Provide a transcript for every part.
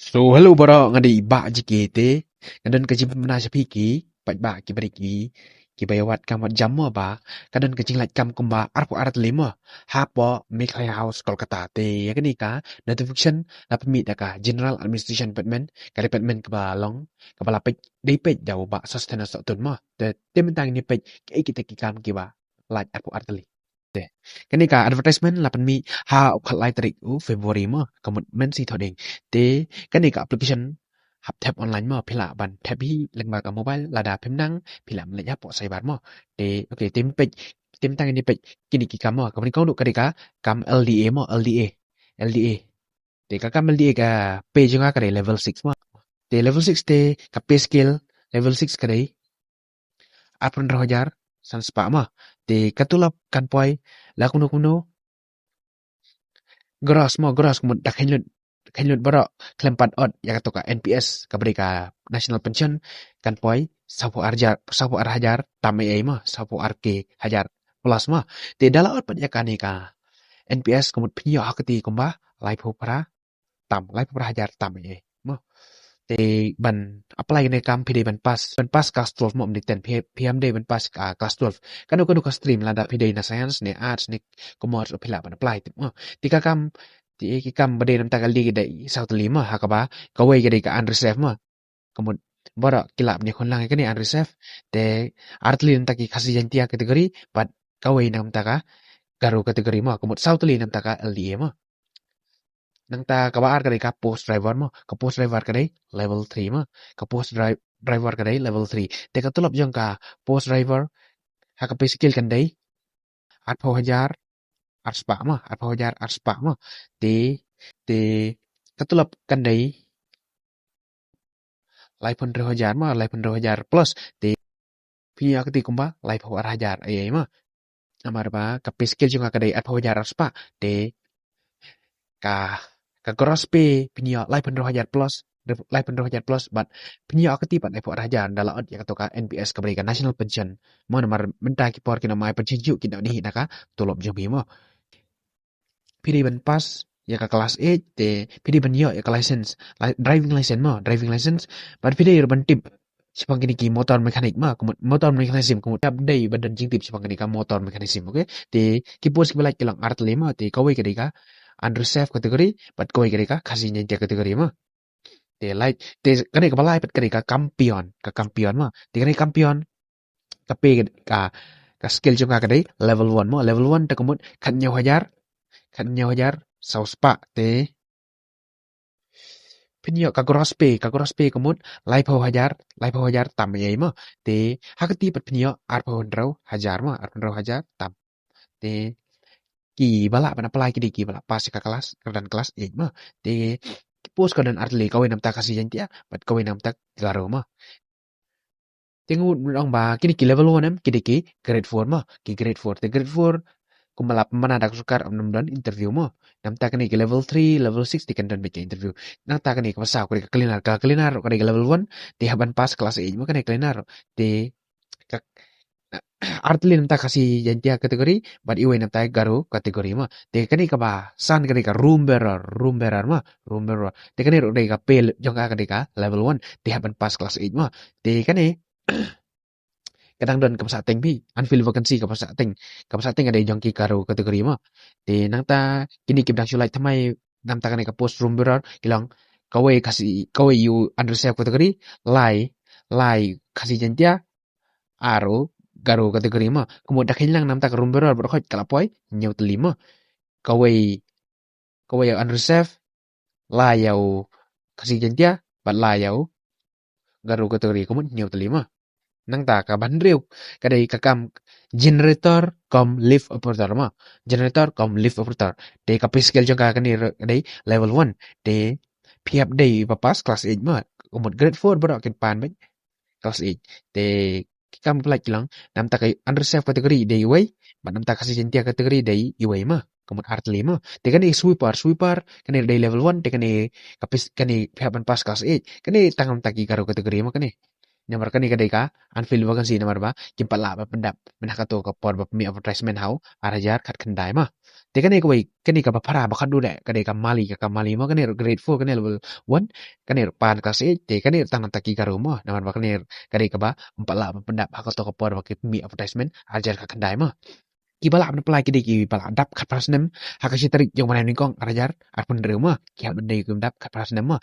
So hello bara ngadi ba jikete kadon kajim na sapiki pat ba ki bariki ki bayawat kam wat jam ba kadon kajing lat kam kumba arpo arat lima hapo Meklay House Kolkata te yakni ka notification la pemit ka General Administration Department ka department ka ba long ka bala pej dei pej daw ba sustenance tun ma te tementang ni pej ki kita ki kam ki ba lat arpo arat li te kani ka advertisement la mi ha khalai tarik u February ma commitment si thoding te cái này cả application hap tab online mo phila ban tab hi lengba ka mobile lada phimnang philam le yapo sai bar mo te okay tem page tem tang ni page kini ki kam mo kam ni kau ka kam LDA mo LDA te ka kam LDA ka page nga ka level 6 mo te level 6 te ka pay scale level 6 ka dei 8,000 san spa mo te katulap kan poi la kuno gross mo dak Kanyut bara kelempat ot yang katoka NPS kabrika National Pension kan poi sapu arhajar tame ai ma sapu arke hajar plus ma te dala ot pan yakani ka NPS kumut pinyo hakati kumba lai pho para hajar tame ai ma te ban apply ne kam pide ban pas kelas 12 mo mditen PM day ban pas kelas 12 kanu ka stream lada pide na science ne arts ne commerce pila ban apply ti mo tika kam ti ki kam bade nam ta kali dai South Lima hakaba kawai gede ka unreserved mo kamud bora kilap ni kon lang ka ni unreserved te artli nam ta ki khasi jantia kategori but kawai nam ta ka garu kategori mo kamud South Lima nam ta ka LDA mo nang ta kabaar ka ka post driver mo ka post driver ka dai level 3 mo ka post driver ka dai level 3 te ka tulap jong ka post driver ha ka pay skill kan dai 8,000 arspa mo te te katulap kan dai lai pun 2,000 mo lai pun 2,000 plus te pinya ka ti kumba lai pun 4,000 ai mo amar ba ka pay skill jong ka dai 8,000 arspa te ka ka gross pay pinya lai pun 2,000 plus lai pun 2,000 plus but pinya ka ti pat lai pun 4,000 dala ot ya ka NPS ka berikan national pension mo namar menta ki por ki namai pension ju ki ni naka tulop jong bi mo pidi ban pas ya ka kelas 8 te pidi ban yo ya ka license driving license but pidi ban tip sipang kini ki motor mekanik ma motor mekanism kumut update badan jing tip sipang kini ka motor mekanism okay te ki pos ki balai kilang art lema te kawai kini ka underserved kategori but kawai kini ka khasi nyen kategori ma te light te kani ka balai pat kini ka kampion ma te kani kampion ka pe ka skill jong ka kadai level 1 mo level 1 ta kumut kan nyaw hajar saus pa te pinyo ka gross pay kumut lai pho hajar tam yai mo te hakati pat pinyo ar pho hajar tam te ki bala pan apply ki bala pas ka kelas 8 mo te post ka dan artle kawin nam ta kasi jantia pat kawin nam ta garo mo tengut dong ba kini ki level 1 em kini ki grade 4 mo ki grade 4 te grade 4 kumalap mana dak sukar nam dan interview mo nam ta kani ke level 3 level 6 di kan dan baca interview nam ta kani ke pasau ke cleaner kani ke level 1 di haban pas kelas 8 mo kani cleaner di ka artli nam ta kasi jantia kategori but iwe nam ta garu kategori mo de kani ka ba san kani ka room bearer mo room bearer de kani ro ka pel jong ka kani ka level 1 di haban pas kelas 8 mo de kani kadang don kapasateng pi unfill vacancy kapasateng ada jong ki karo kategori mo te nang ta kini kim dang sulai thamai nam ta kani ka post room bearer kilang kawai you underserved kategori lai kasi jantia aro garo kategori mo kemudian dak hilang nam ta ka room bearer berkhot kalapoi nyau telima kawai underserved lai yau kasi jantia bat lai yau garo kategori kemudian nyau telima nang ta ka bandriu kadai ka kam generator kom lift operator ma generator kom lift operator de ka skill jong ka kani kadai level 1 de piap dei papas class 8 ma umut grade 4 bro kin pan ba class 8 de kam pelak kilang nam ta kai underserved kategori de iwai ba nam ta kasi jentia kategori de iwai ma kumut art 5 de kani sweeper kani de level 1 de kani kapis kani piapan pas class 8 kani tangam taki karo kategori ma kani Nomor kani kadai ka unfill vacancy nomor ba kim pala ba pendap menah ka to ka por ba mi advertisement hau arajar khat khandai ma te kani ko bai kani ka ba phara ba khadu de kadai ka mali ma kani grade 4 kani level 1 kani pan ka se te kani tangan taki ka ro ma nomor ba kani kadai ka ba pala ba pendap ha ka to ka por ba ki mi advertisement arajar khat khandai ma ki bala na pala ki de ki bala dap khat prasnem ha ka si tarik jong mana ni kong arajar ar pun re ma ki hal bende kum dap khat prasnem ma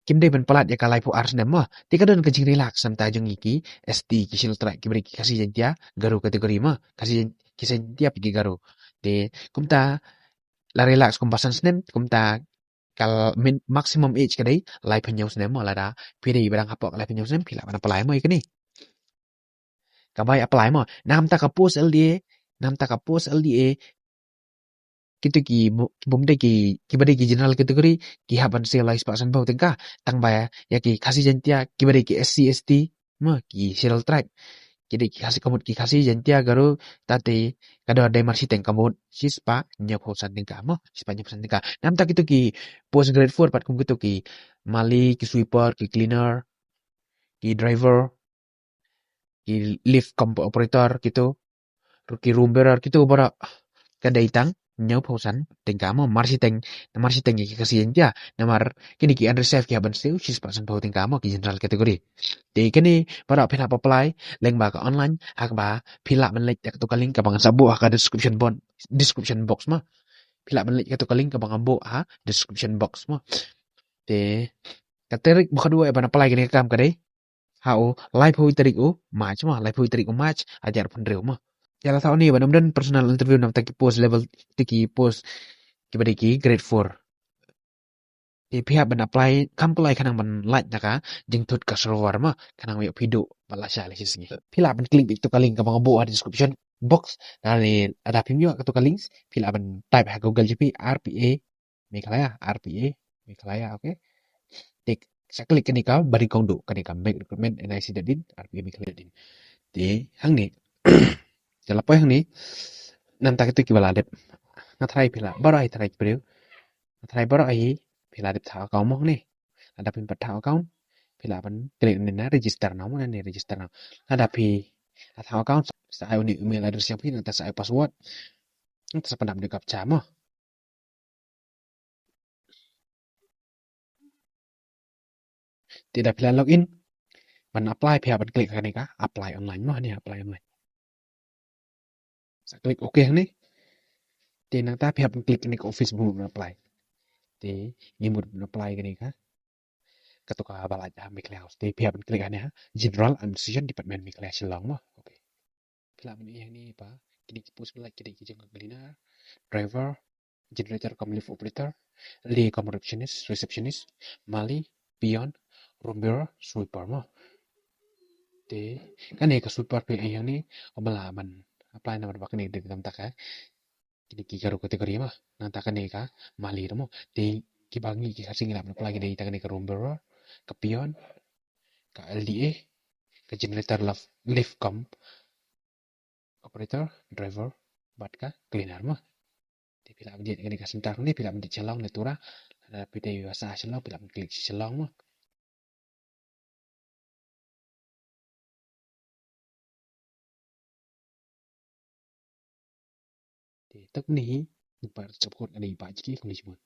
Kim day ben pelat ya kalai pu ars nem mah. Tika don kencing relax sam tajung iki ST kisil trak kibri kasih jentia garu kategori mah. Kasih kisentia pigi garu. De kumta la relax kumpasan snem kumta kal min maximum age kadai lai penyau snem mah lada pidi barang hapok lai penyau snem pila mana pelai mah ikani. Kabai apply mah. Nam ta kapus LDA nam ta kapus LDA kita bumde ki bade ki general category ki haban selai pasan bau tengka tang baya ya ki kasih jentia ki bade ki SC ST ma ki serial track jadi ki kasih kamut ki kasih jentia garu tate kado ada marsi teng kamut sispa nyap hosan tengka ma sispa nyap hosan tengka nam tak itu ki post grade 4 pat kum gitu ki mali ki sweeper ki cleaner ki driver ki lift operator gitu ki room bearer gitu bara kadai tang nyau pausan tengka mo marsi teng ki kasihan dia namar kini ki unreserved ki haban seu sis pasan pau tengka mo ki general category de kini para pina apply leng ba ka online hak ba pila man lek tak to kaling ka bang sabu ka description box ma pila man lek ka to kaling ka bang ambo ha description box ma de katerik ba kadua ba apply kini kam kadai hau live hui tarik u match ma live hui tarik u match ajar pun reu ma Jala tahu nih, benar-benar personal interview nam taki post level tiki post kibadiki grade 4. Di pihak ben apply kam apply kanang ben like naka jeng tut ka server mah kanang wi pidu bala sya lesis ngi. Pila ben klik itu kaling ka mga buat description box dari ada pimyo ka to kaling pila ben type ha Google GP RPA Meghalaya RPA Meghalaya oke. Tik sa klik kani ka bari kong do kani ka make recruitment NIC dadin RPA Meghalaya din. Di hang ni jala po hang ni nam tak itu kibala dep Natry pila baru ai try bro. Natry baru ai pila dip thao kaum mong ni. Ada pin pat thao kaum pila ban klik ni na register na mo ni register na. Ada pi thao kaum sa ai ni email address yang pin sa ai password. Sa pandam de captcha mo. Tidak pila login. Ban apply pihak ban klik kan ka apply online mo ni apply online. Sa klik oke ni. Ti nang ta pihak ban klik ni ka office bu apply. Ti ngimut apply kan ka. Ketua balaja Mikle House. Ti pihak ban klik kan ha. General Administration Department Mikle Shillong mo. Oke. Pila man yang ni pa kini post pila kini kijang galina driver generator kam lift operator li kam receptionist mali pion room bearer sweeper mo te kan ka sweeper pe yang ni obala man apply na ba kani de tam taka kini ki karu kategori ma nanta kan ka mali mo te ki bangi ki kasing la apply kini ta kan ka room bearer ka pion ka LDA ka generator lift kam operator driver bat ka cleaner mo Di pila abdi ngani kasentar ni pila abdi celong ni tura ada pide wasa celong pila abdi klik celong mo di tek ni par cepot ani pa jiki kuni cuma